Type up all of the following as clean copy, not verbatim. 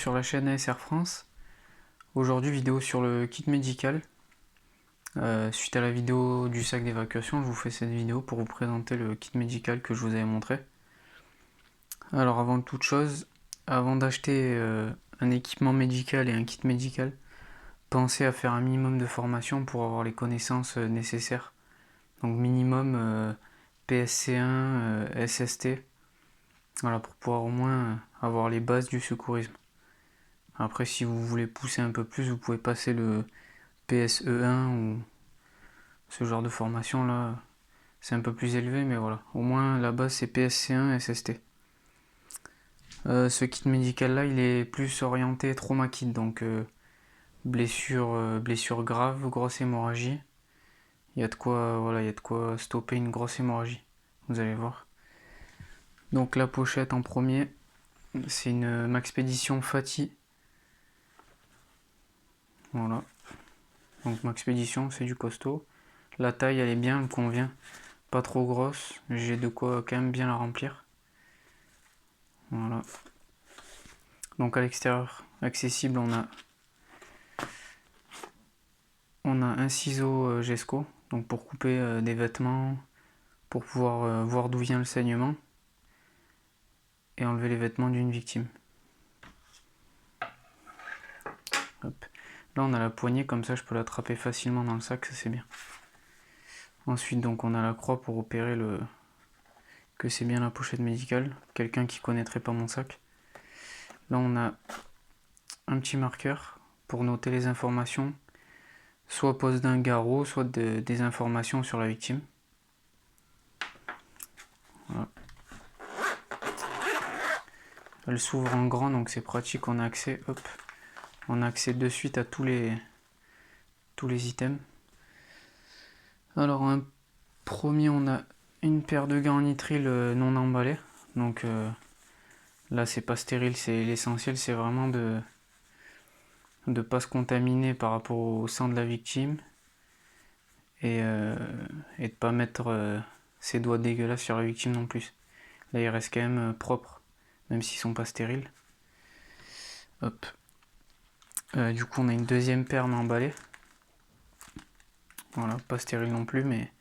sur la chaîne ASR France. Aujourd'hui, vidéo sur le kit médical. Suite à la vidéo du sac d'évacuation, je vous fais cette vidéo pour vous présenter le kit médical que je vous avais montré. Alors avant toute chose, avant d'acheter un équipement médical et un kit médical, pensez à faire un minimum de formation pour avoir les connaissances nécessaires. Donc minimum PSC1, SST, voilà, pour pouvoir au moins avoir les bases du secourisme. Après, si vous voulez pousser un peu plus, vous pouvez passer le PSE1 ou ce genre de formation là. C'est un peu plus élevé, mais voilà. Au moins, la base, c'est PSC1 SST. Ce kit médical là, il est plus orienté trauma kit, donc blessure grave, grosse hémorragie. Il y a de quoi, voilà, il y a de quoi stopper une grosse hémorragie. Vous allez voir. Donc la pochette en premier, c'est une Maxpédition Fati. Voilà. Donc Maxpédition, c'est du costaud. La taille, elle est bien, elle me convient. Pas trop grosse, j'ai de quoi quand même bien la remplir. Voilà. Donc à l'extérieur, accessible, on a un ciseau Gesco, donc pour couper des vêtements, pour pouvoir voir d'où vient le saignement et enlever les vêtements d'une victime. Hop. Là on a la poignée, comme ça je peux l'attraper facilement dans le sac, ça c'est bien. Ensuite donc on a la croix pour opérer que c'est bien la pochette médicale, quelqu'un qui connaîtrait pas mon sac. Là on a un petit marqueur pour noter les informations, soit pose d'un garrot, soit des informations sur la victime. Voilà. Elle s'ouvre en grand, donc c'est pratique, on a accès, hop, on a accès de suite à tous les items. Alors un premier, on a une paire de gants en nitrile non emballés, donc là c'est pas stérile, c'est l'essentiel, c'est vraiment de pas se contaminer par rapport au sang de la victime et de pas mettre ses doigts dégueulasses sur la victime non plus. Là il reste quand même propre, même s'ils sont pas stériles. Hop. Du coup on a une deuxième paire mais emballée. Voilà, pas stérile non plus, mais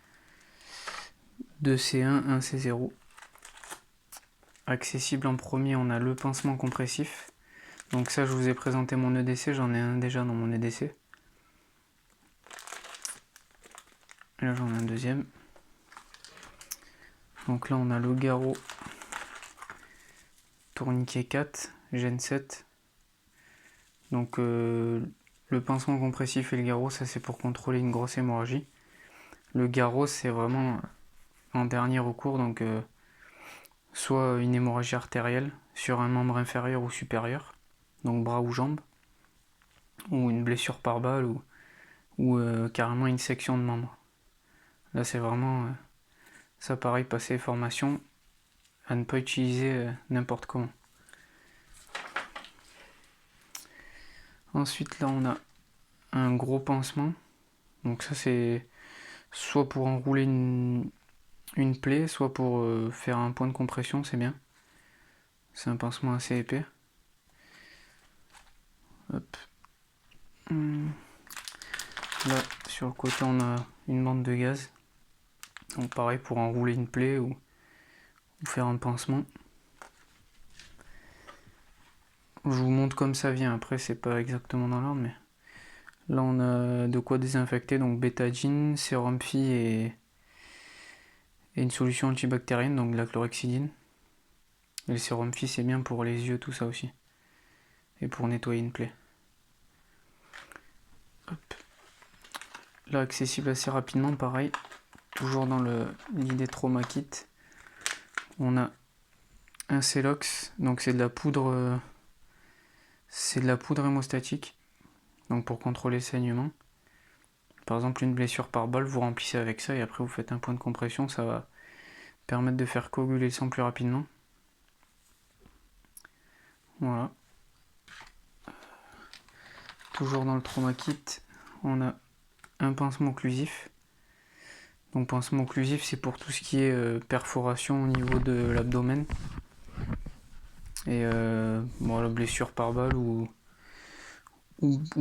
2C1, 1C0. Accessible en premier, on a le pansement compressif. Donc ça, je vous ai présenté mon EDC, j'en ai un déjà dans mon EDC. Et là, j'en ai un deuxième. Donc là, on a le garrot tourniquet 4, Gen 7. Donc le pansement compressif et le garrot, ça c'est pour contrôler une grosse hémorragie. Le garrot, c'est vraiment en dernier recours, donc soit une hémorragie artérielle sur un membre inférieur ou supérieur, donc bras ou jambes, ou une blessure par balle, ou carrément une section de membre. Là c'est vraiment ça, pareil, passer formation à ne pas utiliser n'importe comment. Ensuite là on a un gros pansement, donc ça c'est soit pour enrouler une plaie, soit pour faire un point de compression, c'est bien. C'est un pansement assez épais. Hop. Là sur le côté on a une bande de gaz, donc pareil pour enrouler une plaie ou faire un pansement. Je vous montre comme ça vient, après c'est pas exactement dans l'ordre, mais là on a de quoi désinfecter, donc bétadine, sérum phi et une solution antibactérienne, donc de la chlorhexidine. Et le sérum phi c'est bien pour les yeux, tout ça aussi, et pour nettoyer une plaie. Hop. Là accessible assez rapidement, pareil, toujours dans l'idée trauma kit, on a un Celox, donc c'est de la poudre hémostatique, donc pour contrôler le saignement. Par exemple une blessure par balle, vous remplissez avec ça et après vous faites un point de compression, ça va permettre de faire coaguler le sang plus rapidement. Voilà. Toujours dans le trauma kit, on a un pansement occlusif. Donc pansement occlusif, c'est pour tout ce qui est perforation au niveau de l'abdomen Et bon, la blessure par balle ou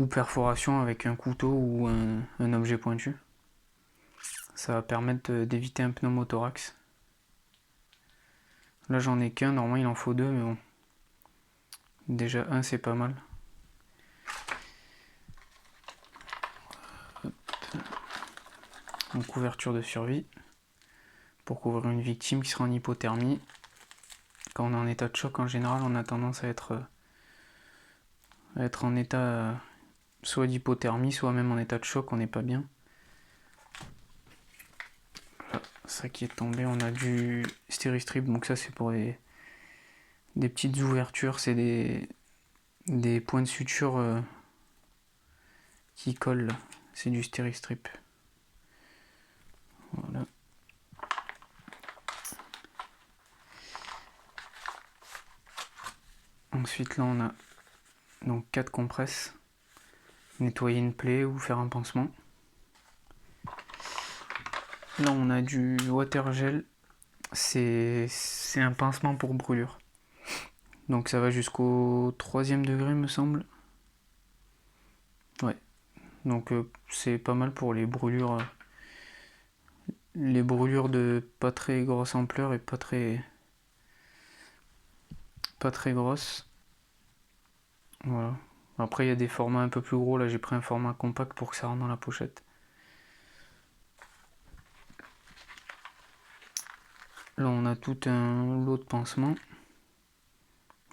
perforation avec un couteau ou un objet pointu. Ça va permettre d'éviter un pneumothorax. Là j'en ai qu'un, normalement il en faut deux, mais bon. Déjà un c'est pas mal. Donc couverture de survie pour couvrir une victime qui sera en hypothermie. Quand on est en état de choc, en général, on a tendance à être en état soit d'hypothermie, soit même en état de choc, on n'est pas bien. Là, ça qui est tombé, on a du Steri-Strip, donc ça c'est pour des petites ouvertures, c'est des points de suture qui collent, c'est du Steri-Strip. Voilà. Ensuite là on a donc 4 compresses, nettoyer une plaie ou faire un pansement. Là on a du water gel, c'est un pansement pour brûlure. Donc ça va jusqu'au 3e degré me semble. Ouais. Donc c'est pas mal pour les brûlures de pas très grosse ampleur et pas très grosses. Voilà. Après il y a des formats un peu plus gros, là j'ai pris un format compact pour que ça rentre dans la pochette. Là on a tout un lot de pansements.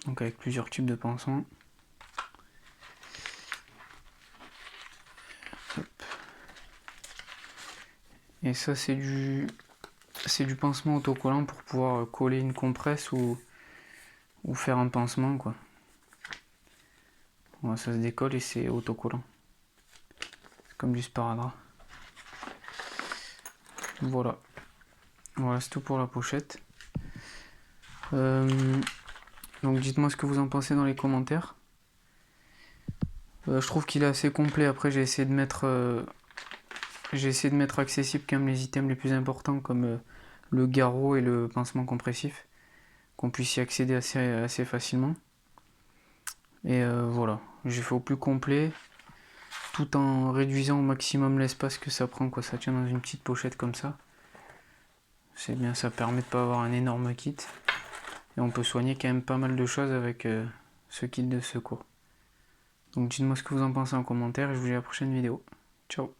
Donc avec plusieurs types de pansements. Hop. Et ça c'est du pansement autocollant pour pouvoir coller une compresse ou faire un pansement quoi. Voilà, ça se décolle et c'est autocollant. C'est comme du sparadrap. Voilà. Voilà, c'est tout pour la pochette. Donc dites-moi ce que vous en pensez dans les commentaires. Je trouve qu'il est assez complet. Après j'ai essayé de mettre accessible quand même les items les plus importants comme le garrot et le pincement compressif, qu'on puisse y accéder assez facilement. Et voilà, j'ai fait au plus complet tout en réduisant au maximum l'espace que ça prend, quoi. Ça tient dans une petite pochette comme ça. C'est bien, ça permet de pas avoir un énorme kit. Et on peut soigner quand même pas mal de choses avec ce kit de secours. Donc dites-moi ce que vous en pensez en commentaire et je vous dis à la prochaine vidéo. Ciao.